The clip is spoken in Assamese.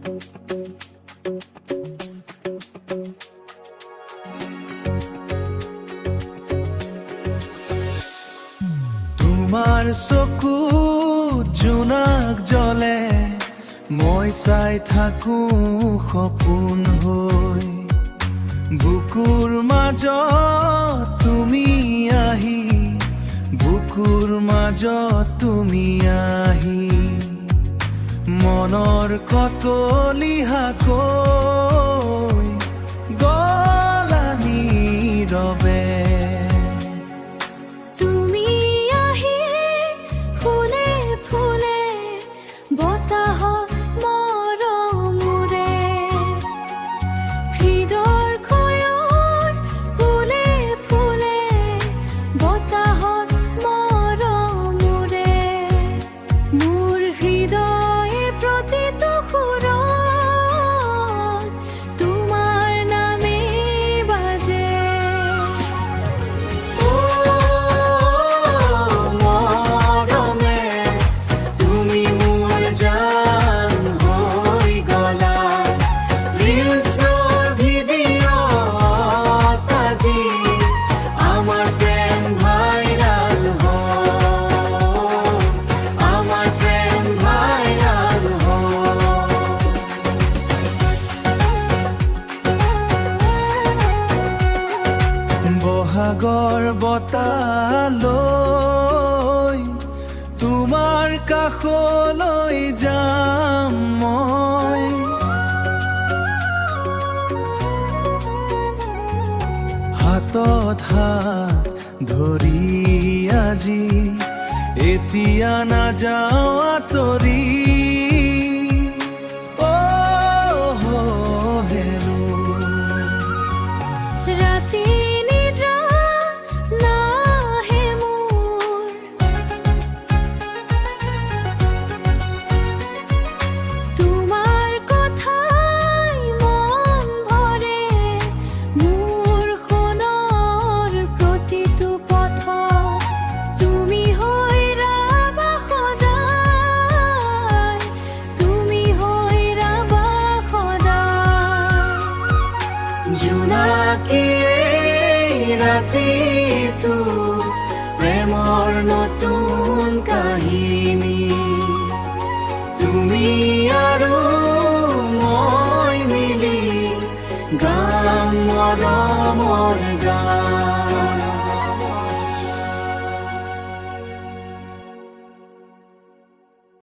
তোমাৰ চকু জোনাক জ্বলে, মই চাই থাকো সপোন হৈ। বুকুৰ মাজত তুমি আহি, বুকুৰ মাজত তুমি আহি, মনৰ কতলিহাকৈ গলা নীৰৱে। বহাগৰ বতালৈ তোমাৰ কাষলৈ যাম মই, হাতত হাত ধৰি আজি এতিয়া নাযাওঁ আঁতৰি। জোনাকীয়ে ৰাতিটো প্ৰেমৰ নতুন কাহিনী, তুমি আৰু মই মিলি গাম মৰমৰ গান।